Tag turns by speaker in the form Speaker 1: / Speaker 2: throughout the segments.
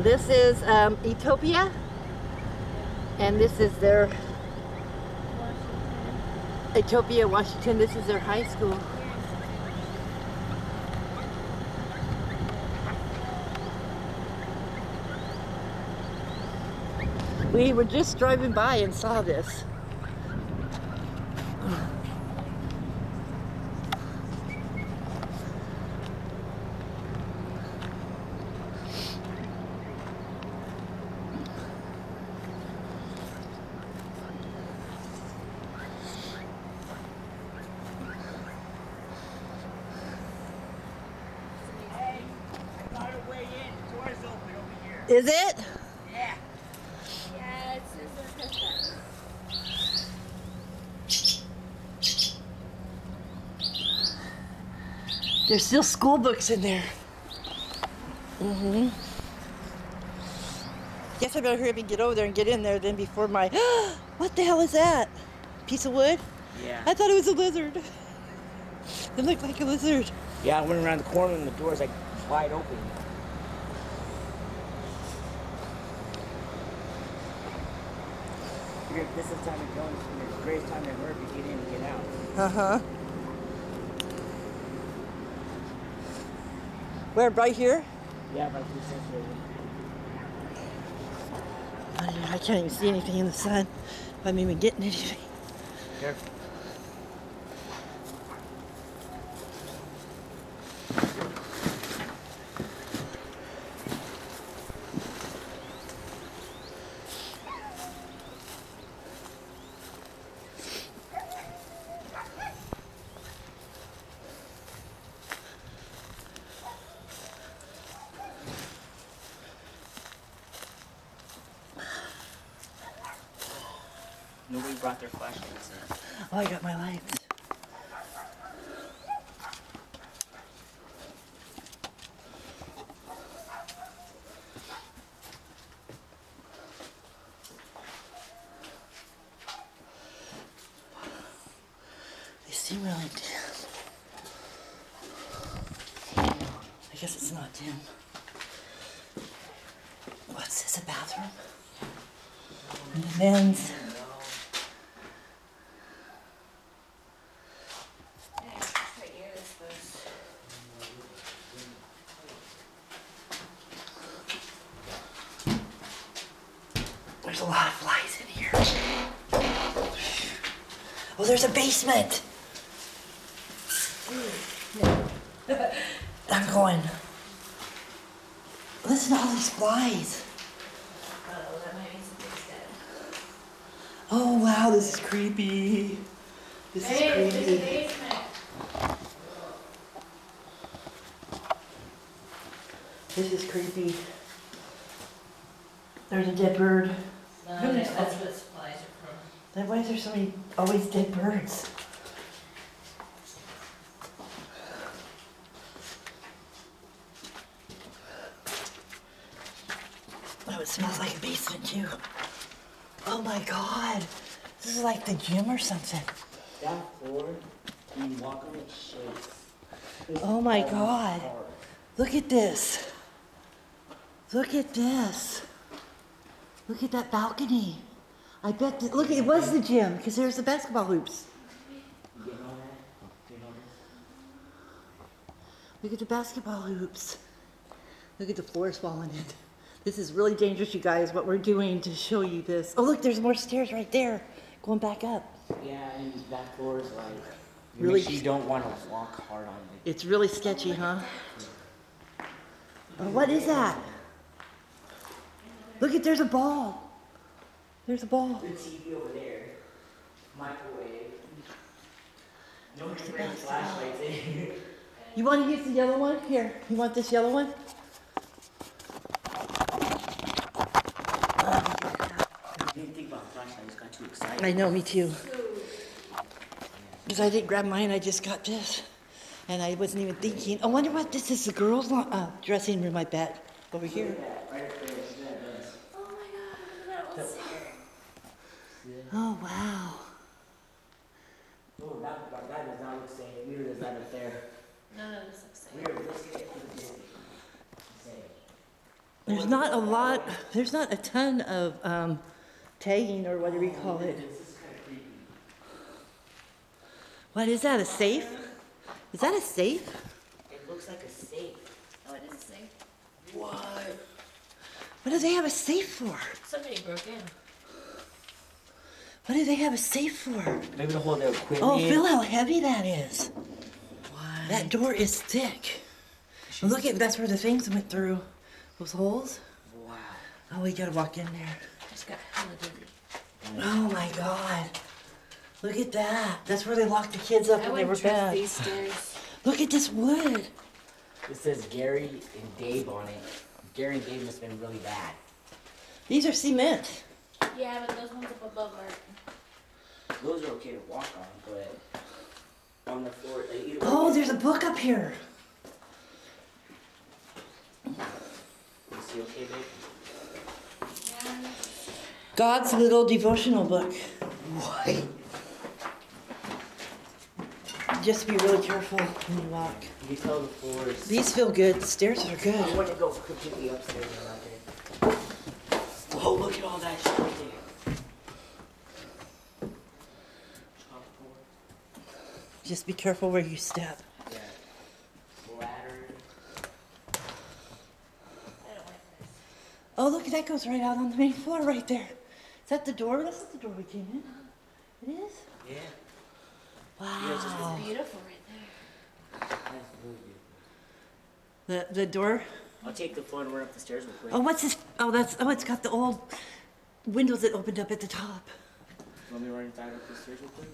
Speaker 1: This is Ethiopia, and this is their Ethiopia, Washington. This is their high school. We were just driving by and saw this. Is it?
Speaker 2: Yeah. Yeah, it says
Speaker 1: There's still school books in there. Guess I better hurry up and get over there and get in there then before my... What the hell is that? Piece of wood?
Speaker 3: Yeah.
Speaker 1: I thought it was a lizard. It looked like a lizard.
Speaker 3: Yeah, I went around the corner and the door's like wide open. This is time it goes, it's the greatest time ever to get in and get out.
Speaker 1: Uh-huh. Where, right here?
Speaker 3: Yeah, right through Central.
Speaker 1: I can't even see anything in the sun. If I'm even getting anything.
Speaker 3: Careful. Nobody brought their flashlights in.
Speaker 1: Oh, I got my lights. They seem really dim. I guess it's not dim. What's this, a bathroom? And the men's. There's a lot of flies in here. Oh, there's a basement. I'm going. Listen to all these flies. Oh, wow, this is creepy. This is creepy. This is creepy. There's a dead bird.
Speaker 2: No, that's what supplies are from.
Speaker 1: Then why is there so many always dead birds? Oh, it smells like a basement too. Oh my God. This is like the gym or something.
Speaker 3: That floor, when you walk on it, shakes.
Speaker 1: Oh my God. Look at this. Look at this. Look at that balcony. I bet, look, it was the gym because there's the basketball hoops.
Speaker 3: You getting all that? Getting all this?
Speaker 1: Look at the basketball hoops. Look at the floors falling in. This is really dangerous, you guys, what we're doing to show you this. Oh, look, there's more stairs right there going back up.
Speaker 3: Yeah, and that floor is like,
Speaker 1: Really?
Speaker 3: make sure you don't want to walk hard on it.
Speaker 1: It's really sketchy, huh? Oh, what is that? Look at, there's a ball. There's a ball.
Speaker 3: Good TV over there. Microwave. Nobody
Speaker 1: the
Speaker 3: brings
Speaker 1: basketball?
Speaker 3: flashlights in.
Speaker 1: You want to use the yellow one? Here, you want this yellow one?
Speaker 3: I didn't think about flashlights, I just got too excited.
Speaker 1: I know, me too. Because I didn't grab mine, I just got this. And I wasn't even thinking. I wonder what this is, the girls' dressing room, I bet. Over here.
Speaker 3: Right up there, see that does.
Speaker 2: Oh my God, look at that old cigarette.
Speaker 1: Oh, wow.
Speaker 3: Oh, that does not look safe. Neither does that up there.
Speaker 2: None of this looks safe.
Speaker 3: Weird, let's get it for the Disney. Safe.
Speaker 1: There's not a lot, there's not a ton of tagging or whatever you call it.
Speaker 3: This is kind of creepy.
Speaker 1: What is that, a safe? Is that a safe?
Speaker 3: It looks like a safe.
Speaker 2: Oh, it is a safe.
Speaker 3: What?
Speaker 1: What do they have a safe for?
Speaker 2: Somebody broke in.
Speaker 1: What do they have a safe for?
Speaker 3: Maybe to hold their equipment.
Speaker 1: Oh, feel how heavy that is.
Speaker 3: What?
Speaker 1: That door is thick. And look at, that's where the things went through. Those holes.
Speaker 3: Wow.
Speaker 1: Oh, we gotta walk in there.
Speaker 2: I just got hella dizzy.
Speaker 1: Oh my God. Look at that. That's where they locked the kids up
Speaker 2: I
Speaker 1: when they were
Speaker 2: wouldn't trust
Speaker 1: bad.
Speaker 2: these stairs.
Speaker 1: Look at this wood.
Speaker 3: It says Gary and Dave on it. Gary and Dave must have been really bad.
Speaker 1: These are cement.
Speaker 2: Yeah, but those ones up above aren't.
Speaker 3: Those are okay to walk on, but on the floor, like, either
Speaker 1: Oh,
Speaker 3: way-
Speaker 1: there's a book up here.
Speaker 3: Is he okay, babe?
Speaker 2: Yeah.
Speaker 1: God's little devotional book.
Speaker 3: What?
Speaker 1: Just be really careful when you walk.
Speaker 3: You can tell the floors.
Speaker 1: These feel good. The stairs are
Speaker 3: I
Speaker 1: good.
Speaker 3: want to go completely upstairs and out there. Oh, look at all that shit right there. Chalkboard.
Speaker 1: Just be careful where you step.
Speaker 3: Yeah. Ladder.
Speaker 2: I don't like this.
Speaker 1: Oh, look, that goes right out on the main floor right there. Is that the door? That's not the door we came in. It is?
Speaker 3: Yeah.
Speaker 1: Wow.
Speaker 2: It's beautiful right there.
Speaker 3: That's really beautiful.
Speaker 1: The door?
Speaker 3: I'll take the floor and run up the stairs real quick.
Speaker 1: Oh, what's this? Oh, it's got the old windows that opened up at the top.
Speaker 3: You want me to run inside up the stairs real quick?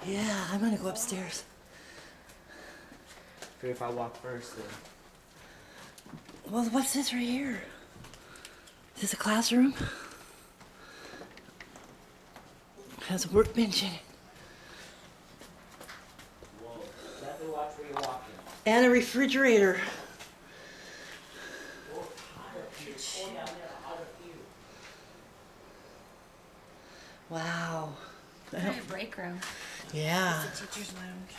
Speaker 1: Yeah, I'm gonna go upstairs.
Speaker 3: Figure if I walk first, then.
Speaker 1: Well, what's this right here? Is this a classroom? Has a workbench in it.
Speaker 3: Whoa. You have to watch where you're walking.
Speaker 1: And a refrigerator.
Speaker 3: Oh, hot up here. Oh, down there, hot up here.
Speaker 1: Wow.
Speaker 2: Probably a break room.
Speaker 1: Yeah.
Speaker 2: It's a teacher's lounge.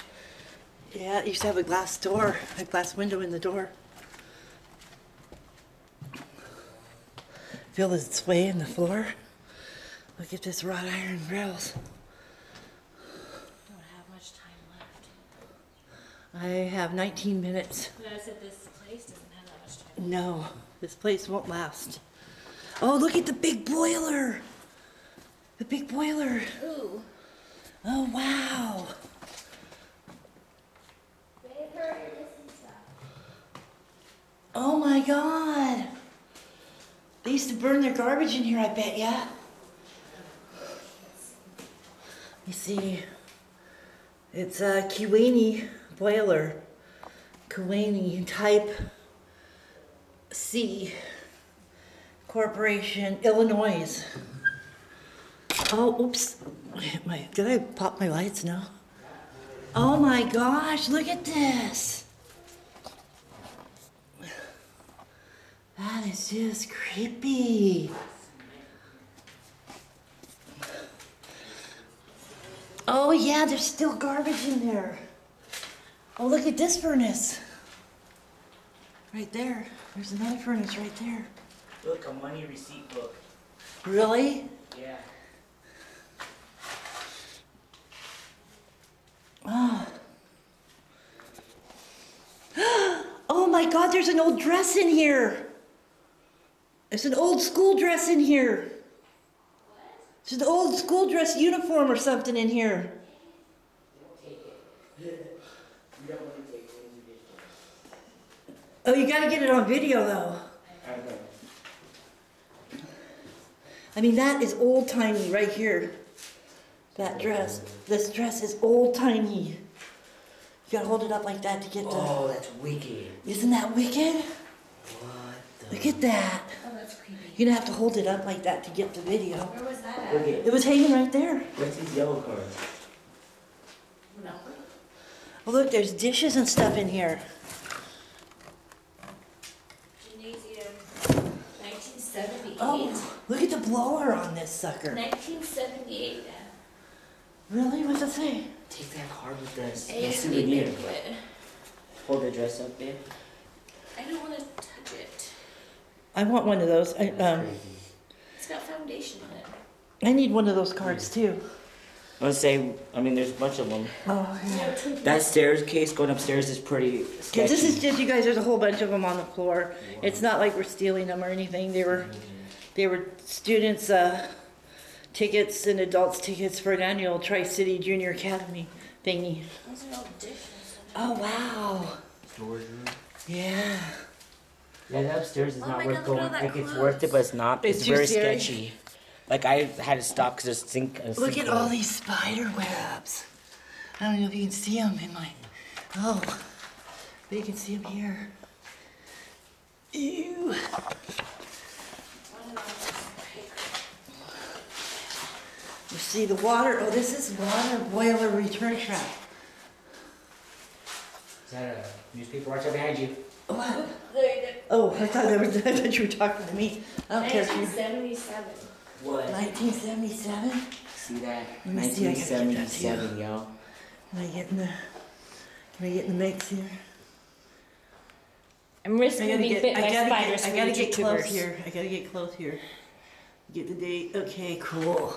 Speaker 1: Yeah, it used to have a glass door, a glass window in the door. Feel the sway in the floor? Look at this wrought iron rails.
Speaker 2: Don't have much time left.
Speaker 1: I have 19 minutes.
Speaker 2: But I said this place doesn't have that much time.
Speaker 1: No, this place won't last. Oh, look at the big boiler. The big boiler.
Speaker 2: Ooh.
Speaker 1: Oh, wow. Oh my God. They used to burn their garbage in here, I bet, yeah? You see, it's a Kewanee boiler. Kewanee type C Corporation, Illinois. Oh, oops. Did I pop my lights? No. Oh my gosh, look at this. That is just creepy. Oh yeah, there's still garbage in there. Oh, look at this furnace. Right there. There's another furnace right there.
Speaker 3: Look, a money receipt book.
Speaker 1: Really?
Speaker 3: Yeah.
Speaker 1: Oh. Oh my God, there's an old dress in here. There's an old school dress in here. There's an old school dress uniform or something in here.
Speaker 3: Don't take it. You don't want to take things you get.
Speaker 1: Oh, you gotta get it on video though.
Speaker 3: I know.
Speaker 1: I mean, that is old-timey right here. That dress. This dress is old-timey. You gotta hold it up like that to get the...
Speaker 3: Oh, that's wicked.
Speaker 1: Isn't that wicked?
Speaker 3: What the?
Speaker 1: Look at that.
Speaker 2: Oh, that's creepy.
Speaker 1: You're gonna have to hold it up like that to get the video.
Speaker 2: Where was that
Speaker 3: Look
Speaker 2: at?
Speaker 3: at
Speaker 1: It was hanging right there.
Speaker 3: What's these yellow cards?
Speaker 2: No.
Speaker 1: Oh, look, there's dishes and stuff in here.
Speaker 2: Gymnasium. 1978.
Speaker 1: Oh, look at the blower on this sucker.
Speaker 2: 1978.
Speaker 1: Really? What's it say?
Speaker 3: Take that card with us.
Speaker 2: A
Speaker 3: A
Speaker 2: to B
Speaker 3: souvenir.
Speaker 2: banquet.
Speaker 3: Hold the dress up there.
Speaker 2: I don't want to touch it.
Speaker 1: I want one of those.
Speaker 3: That's crazy.
Speaker 2: It's got foundation in it.
Speaker 1: I need one of those cards too.
Speaker 3: I would say, I mean, there's a bunch of them.
Speaker 1: Oh, yeah.
Speaker 3: That staircase going upstairs is pretty sketchy.
Speaker 1: Yeah, this is just, you guys, there's a whole bunch of them on the floor. It's not like we're stealing them or anything. They were students' tickets and adults' tickets for an annual Tri-City Junior Academy thingy.
Speaker 2: Those are all dishes.
Speaker 1: Oh, wow.
Speaker 3: Storage room.
Speaker 1: Yeah.
Speaker 3: Yeah, that upstairs is
Speaker 2: Oh
Speaker 3: not
Speaker 2: my
Speaker 3: worth
Speaker 2: God, look
Speaker 3: going.
Speaker 2: at all that
Speaker 3: Like, it's
Speaker 2: clothes.
Speaker 3: worth it, but it's not.
Speaker 1: It's
Speaker 3: It's
Speaker 1: too
Speaker 3: very
Speaker 1: scary.
Speaker 3: sketchy. Like, I had to stop because there's
Speaker 1: Look at all these spider webs. I don't know if you can see them in my, oh, but you can see them here. Ew. You see the water, oh, this is water boiler return trap.
Speaker 3: Is that a newspaper? Watch out behind you.
Speaker 1: What?
Speaker 2: There you
Speaker 1: Oh, I thought you were talking to me. I
Speaker 2: go.
Speaker 1: don't care if you,
Speaker 2: 1977.
Speaker 3: What?
Speaker 1: 1977?
Speaker 3: See that?
Speaker 1: Let me see, I gotta get that too.
Speaker 3: 1977, yo.
Speaker 1: Can I get in the mix here?
Speaker 2: I'm risking being bit by spiders.
Speaker 1: I
Speaker 2: for
Speaker 1: gotta
Speaker 2: you
Speaker 1: get close
Speaker 2: YouTubers.
Speaker 1: here. I gotta get close here. Get the date. Okay, cool.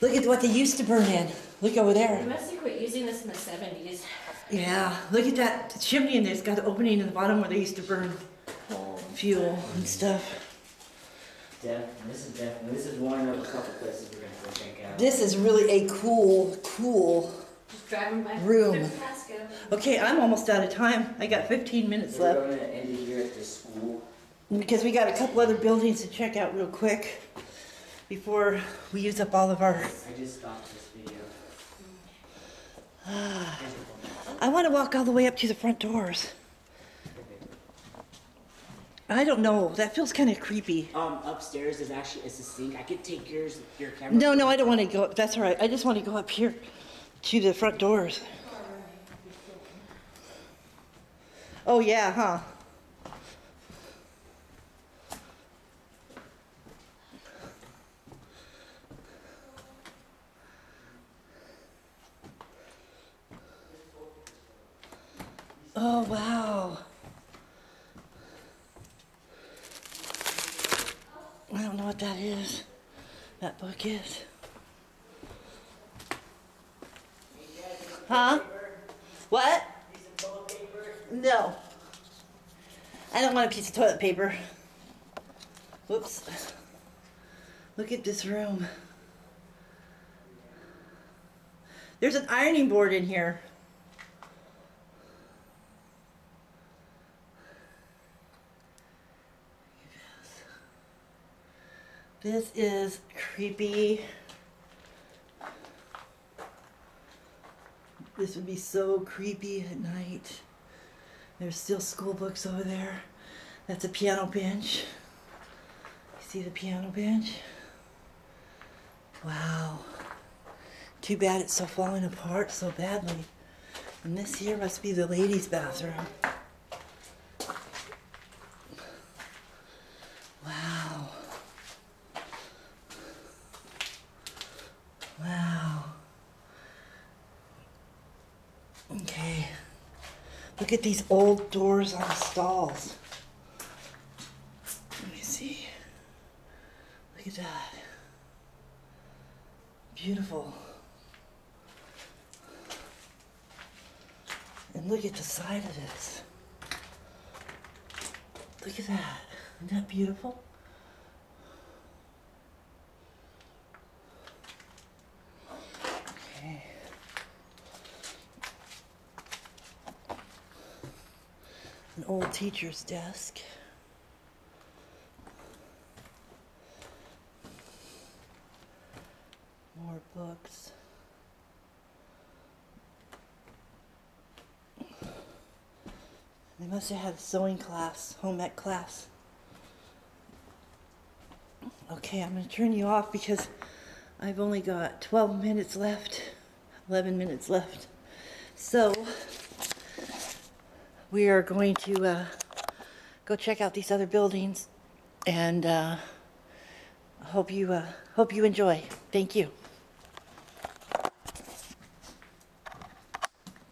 Speaker 1: Look at what they used to burn in. Look over
Speaker 2: They
Speaker 1: there.
Speaker 2: must have quit using this in the 70s.
Speaker 1: Yeah, look at that chimney in there. It's got an opening in the bottom where they used to burn fuel and stuff.
Speaker 3: This is one of a couple places we're gonna go check out.
Speaker 1: This is really a cool
Speaker 2: Just driving by
Speaker 1: room.
Speaker 2: Pasco.
Speaker 1: Okay, I'm almost out of time. I got 15 minutes
Speaker 3: We're
Speaker 1: left
Speaker 3: going to end it here at this school.
Speaker 1: because we got a couple other buildings to check out real quick before we use up all of our.
Speaker 3: I just stopped this video.
Speaker 1: I want to walk all the way up to the front doors. I don't know. That feels kind of creepy.
Speaker 3: Upstairs is actually, it's a sink. I could take your camera.
Speaker 1: No, I don't want to go. That's all right. I just want to go up here to the front doors. Oh, yeah, huh? Oh, wow. I don't know what that is. That book is. Huh? What? No. I don't want a piece of toilet paper. Whoops. Look at this room. There's an ironing board in here. This is creepy. This would be so creepy at night. There's still school books over there. That's a piano bench. You see the piano bench? Wow. Too bad it's so falling apart so badly. And this here must be the ladies' bathroom. Wow. Wow. Okay. Look at these old doors on the stalls. Let me see. Look at that. Beautiful. And look at the side of this. Look at that. Isn't that beautiful? Okay. An old teacher's desk. More books. They must have had a sewing class, home ec class. Okay, I'm going to turn you off because I've only got 12 minutes left, 11 minutes left. So, we are going to go check out these other buildings and hope you enjoy. Thank you.